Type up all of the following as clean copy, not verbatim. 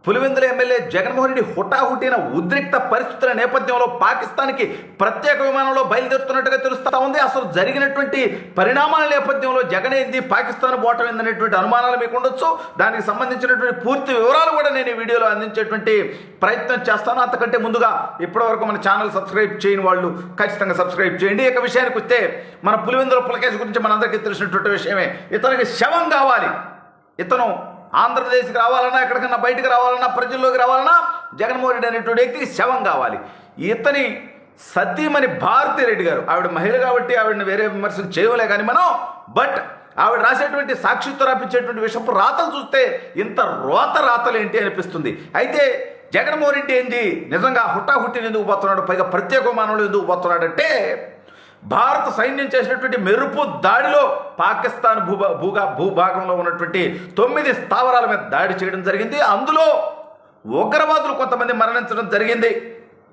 Pulivendula MLA Jaganmohan Reddy హుటాహుటిన ఉద్రిక్త పరిస్థితుల నేపథ్యంలో పాకిస్తాన్కి ప్రత్యేక విమానంలో బయలుదేరుతున్నట్టుగా తెలుస్తా ఉంది. అసలు జరిగినటువంటి పరిణామాల నేపథ్యంలో జగన్ ఏంది, పాకిస్తాన్ పోవటం ఏందనేటువంటి అనుమానాలు మీకు ఉండొచ్చు. దానికి సంబంధించినటువంటి పూర్తి వివరాలు కూడా నేను ఈ వీడియోలో అందించేటువంటి ప్రయత్నం చేస్తాను. అంతకంటే ముందుగా ఇప్పటివరకు మన ఛానల్ సబ్స్క్రైబ్ చేయని వాళ్ళు ఖచ్చితంగా సబ్స్క్రైబ్ చేయండి. ఇక విషయానికి వస్తే మన పులివెందుల పులకేశ్ గురించి మనందరికీ తెలిసినటువంటి విషయమే. ఇతనికి శవం కావాలి. ఇతను ఆంధ్రప్రదేశ్కి రావాలన్నా, ఎక్కడికన్నా బయటకు రావాలన్నా, ప్రజల్లోకి రావాలన్నా జగన్మోహన్ రెడ్డి అనేటువంటి వ్యక్తికి శవం కావాలి. ఇతని సతీమణి భారతిరెడ్డి గారు, ఆవిడ మహిళ కాబట్టి ఆవిడని వేరే విమర్శలు చేయలే కానీ మనం, బట్ ఆవిడ రాసేటువంటి సాక్షితో రాపించేటువంటి విషయపు రాతలు చూస్తే ఇంత రాతలు ఏంటి అనిపిస్తుంది. అయితే జగన్మోహన్ రెడ్డి ఏంటి నిజంగా హుటాహుట్టిని ఎందుకు పోతున్నాడు, పైగా ప్రత్యేక విమానంలో ఎందుకు పోతున్నాడంటే, భారత సైన్యం చేసినటువంటి మెరుపు దాడిలో పాకిస్తాన్ భూభాగంలో ఉన్నటువంటి 9 స్థావరాల మీద దాడి చేయడం జరిగింది. అందులో ఉగ్రవాదులు కొంతమంది మరణించడం జరిగింది.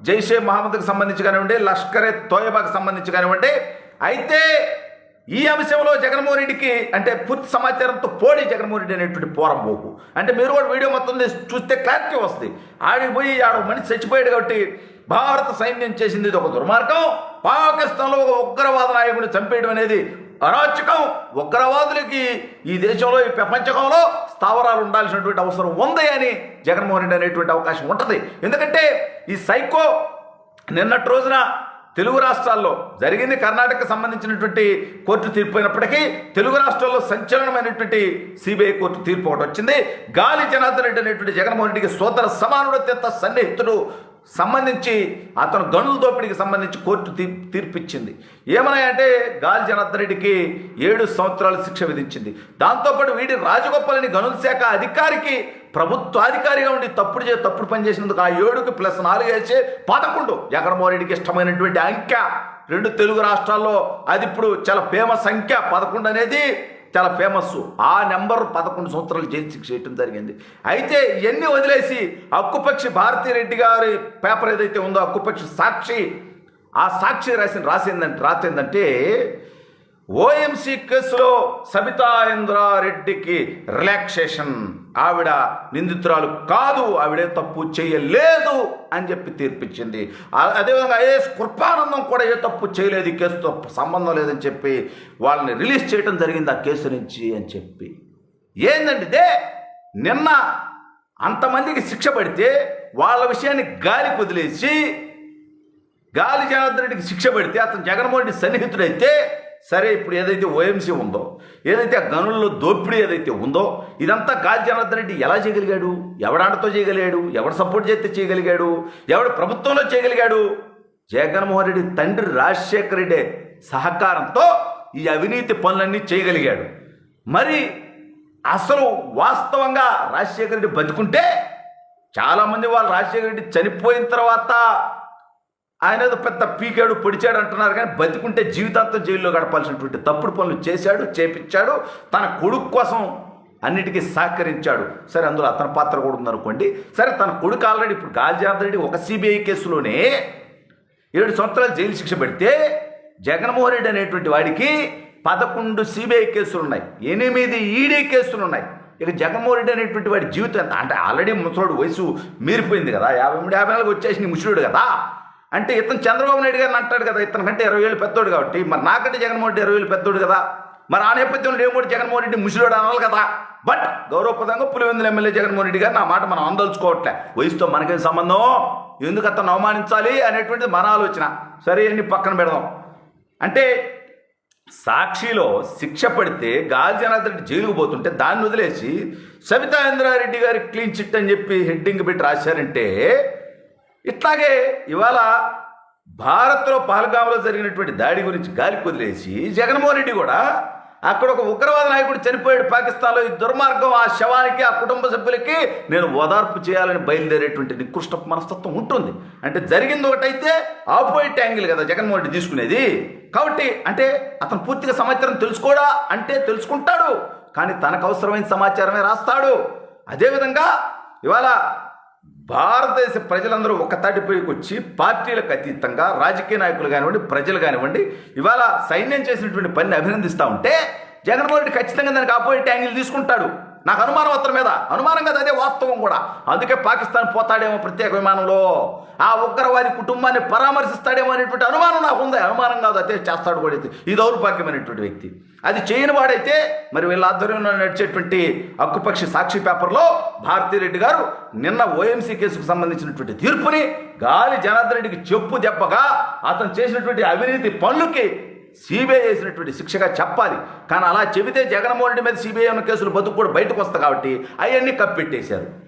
జైషే మహమ్మద్కి సంబంధించి కానివ్వండి, లష్కరే తోయబాకి సంబంధించి కానివ్వండి. అయితే ఈ అంశంలో జగన్మోహన్ రెడ్డికి అంటే పూర్తి సమాచారంతో పోడి జగన్మోహన్ రెడ్డి అనేటువంటి పోరంబోకు. అంటే మీరు కూడా వీడియో మొత్తం చూస్తే క్లారిటీ వస్తుంది. ఆడికి పోయి ఆడ మనిషి చచ్చిపోయాడు కాబట్టి భారత సైన్యం చేసింది ఇది ఒక దుర్మార్గం, పాకిస్తాన్లో ఒక ఉగ్రవాద నాయకుడిని చంపేయడం అనేది అరాచకం, ఉగ్రవాదులకి ఈ దేశంలో ఈ ప్రపంచకంలో స్థావరాలు ఉండాల్సినటువంటి అవసరం ఉంది అని జగన్మోహన్ రెడ్డి అనేటువంటి అవకాశం ఉంటుంది. ఎందుకంటే ఈ సైకో నిన్నటి రోజున తెలుగు రాష్ట్రాల్లో జరిగింది. కర్ణాటకకు సంబంధించినటువంటి కోర్టు తీర్పు అయినప్పటికీ తెలుగు రాష్ట్రాల్లో సంచలనమైనటువంటి సిబిఐ కోర్టు తీర్పు ఒకటి వచ్చింది. గాలి జనార్దన్ రెడ్డి అనేటువంటి జగన్మోహన్ రెడ్డికి సోదర సమానుడు, అత్యంత సన్నిహితుడు సంబంధించి అతను గనుల దోపిడీకి సంబంధించి కోర్టు తీర్పిచ్చింది. ఏమన్నాయంటే గాలి జనార్దన్ రెడ్డికి 7 సంవత్సరాల శిక్ష విధించింది. దాంతోపాటు వీడి రాజగోపాలని గనుల శాఖ అధికారికి ప్రభుత్వాధికారిగా ఉండి తప్పుడు పని చేసినందుకు ఆ 7కి ప్లస్ 4 వేసి 11 జగన్మోహన్ రెడ్డికి ఇష్టమైనటువంటి అంకె 2 తెలుగు రాష్ట్రాల్లో అది ఇప్పుడు చాలా ఫేమస్ అంకె 11 అనేది చాలా ఫేమస్. ఆ నెంబర్ 11 సంవత్సరాలు జైలు శిక్ష చేయడం జరిగింది. అయితే ఇవన్నీ వదిలేసి హక్కుపక్షి భారతిరెడ్డి గారి పేపర్ ఏదైతే ఉందో హక్కుపక్షి సాక్షి, ఆ సాక్షి రాసిందంటే ఓఎంసీ కేసులో సబితా ఇంద్రారెడ్డికి రిలాక్సేషన్, ఆవిడ నిందితురాలు కాదు, ఆవిడే తప్పు చేయలేదు అని చెప్పి తీర్పిచ్చింది. అదేవిధంగా ఐఏఎస్ కృపానందం కూడా ఏ తప్పు చేయలేదు, ఈ కేసుతో సంబంధం లేదని చెప్పి వాళ్ళని రిలీజ్ చేయడం జరిగింది ఆ కేసు నుంచి అని చెప్పి. ఏందండి ఇదే, నిన్న అంతమందికి శిక్ష పడితే వాళ్ళ విషయాన్ని గాలికి వదిలేసి గాలి జనార్దన్ రెడ్డికి శిక్ష పడితే అతను జగన్మోహన్ రెడ్డి సన్నిహితుడైతే సరే, ఇప్పుడు ఏదైతే ఓఎంసీ ఉందో, ఏదైతే ఆ గనుల్లో దోపిడీ ఏదైతే ఉందో, ఇదంతా గాలి జనార్దన్ రెడ్డి ఎలా చేయగలిగాడు, ఎవడాండతో చేయగలిగాడు, ఎవడు సపోర్ట్ చేస్తే చేయగలిగాడు, ఎవడు ప్రభుత్వంలో చేయగలిగాడు? జగన్మోహన్ రెడ్డి తండ్రి రాజశేఖర రెడ్డి సహకారంతో ఈ అవినీతి పనులన్నీ చేయగలిగాడు. మరి అసలు వాస్తవంగా రాజశేఖర రెడ్డి బతుకుంటే, చాలామంది వాళ్ళు రాజశేఖర రెడ్డి చనిపోయిన తర్వాత ఆయన ఏదో పెద్ద పీకాడు పొడిచాడు అంటున్నారు, కానీ బతికుంటే జీవితాంతం జైల్లో గడపాల్సినటువంటి తప్పుడు పనులు చేశాడు, చేపించాడు. తన కొడుకు కోసం అన్నిటికీ సహకరించాడు. సరే, అందులో అతని పాత్ర కూడా ఉందనుకోండి. సరే, తన కొడుకు ఆల్రెడీ ఇప్పుడు గాలి జనార్దన్ రెడ్డి ఒక సిబిఐ కేసులోనే 7 సంవత్సరాలు జైలు శిక్ష పెడితే, జగన్మోహన్ రెడ్డి అనేటువంటి వాడికి 11 సిబిఐ కేసులు ఉన్నాయి, 8 ఈడీ కేసులు ఉన్నాయి. ఇక జగన్మోహన్ రెడ్డి అనేటువంటి వాడి జీవితం ఎంత అంటే, ఆల్రెడీ ముసలోడు వయసు మీరిపోయింది కదా, 53-54 వచ్చేసి ముసలుడు కదా. అంటే ఇతను చంద్రబాబు నాయుడు గారిని అంటాడు కదా, ఇతని కంటే 20 ఏళ్ళు పెద్దోడు కాబట్టి, మరి నాకంటే జగన్మోహన్ రెడ్డి 20 ఏళ్ళు పెద్దోడు కదా, మరి ఆ నేపథ్యంలో ఏమోటి జగన్మోహన్ రెడ్డి ముసలోడు అనాలి కదా. బట్ గౌరవప్రదంగా పులివెందుల ఎమ్మెల్యే జగన్మోహన్ రెడ్డి గారు నా మాట మనం అందలుచుకోవట్లే. వయసుతో మనకేం సంబంధం, ఎందుకు అతను అవమానించాలి అనేటువంటిది మన ఆలోచన. సరే, అన్ని పక్కన పెడదాం. అంటే సాక్షిలో శిక్ష పడితే గాలి జనార్దన్ రెడ్డి జైలుకు పోతుంటే దాన్ని వదిలేసి సబితా ఇంద్రారెడ్డి గారి క్లీన్ చిట్ అని చెప్పి హెడ్డింగ్ పెట్టి రాశారంటే, ఇట్లాగే ఇవాళ భారత్లో పహల్గామ్లో జరిగినటువంటి దాడి గురించి గాలికి వదిలేసి జగన్మోహన్ రెడ్డి కూడా అక్కడ ఒక ఉగ్రవాద నాయకుడు చనిపోయాడు పాకిస్తాన్లో, ఈ దుర్మార్గం ఆ శవానికి ఆ కుటుంబ సభ్యులకి నేను ఓదార్పు చేయాలని బయలుదేరేటువంటి నికృష్ట మనస్తత్వం ఉంటుంది. అంటే జరిగింది ఒకటైతే ఆపోజిట్ యాంగిల్ కదా జగన్మోహన్ రెడ్డి తీసుకునేది. కాబట్టి అంటే అతను పూర్తిగా సమాచారం తెలుసుకోడా అంటే తెలుసుకుంటాడు, కానీ తనకు అవసరమైన సమాచారమే రాస్తాడు. అదేవిధంగా ఇవాళ భారతదేశ ప్రజలందరూ ఒక తాటిపైకి వచ్చి పార్టీలకు అతీతంగా రాజకీయ నాయకులు కానివ్వండి, ప్రజలు కానివ్వండి, ఇవాళ సైన్యం చేసినటువంటి పనిని అభినందిస్తూ ఉంటే జగన్మోహన్ రెడ్డి ఖచ్చితంగా దానికి ఆపోజిట్ యాంగిల్ తీసుకుంటాడు. నాకు అనుమానం అతని మీద, అనుమానం కదా, అదే వాస్తవం కూడా. అందుకే పాకిస్తాన్ పోతాడేమో ప్రత్యేక విమానంలో, ఆ ఉగ్రవాది కుటుంబాన్ని పరామర్శిస్తాడేమో అనేటువంటి అనుమానం నాకు ఉంది. అనుమానం కాదు, అదే చేస్తాడు కూడా. ఇది దౌర్భాగ్యమైనటువంటి వ్యక్తి. అది చేయని వాడైతే మరి వీళ్ళ ఆధ్వర్యంలో నడిచేటువంటి హక్కుపక్షి సాక్షి పేపర్లో భారతీరెడ్డి గారు నిన్న ఓఎంసీ కేసుకు సంబంధించినటువంటి తీర్పుని గాలి జనార్దన్ రెడ్డికి చెప్పు దెబ్బగా అతను చేసినటువంటి అవినీతి పనులకి సిబిఐ వేసినటువంటి శిక్షగా చెప్పాలి. కానీ అలా చెబితే జగన్మోహన్ రెడ్డి మీద సిబిఐ ఉన్న కేసులు బతుకు కూడా బయటకు వస్తాయి కాబట్టి అవన్నీ కప్పెట్టేశారు.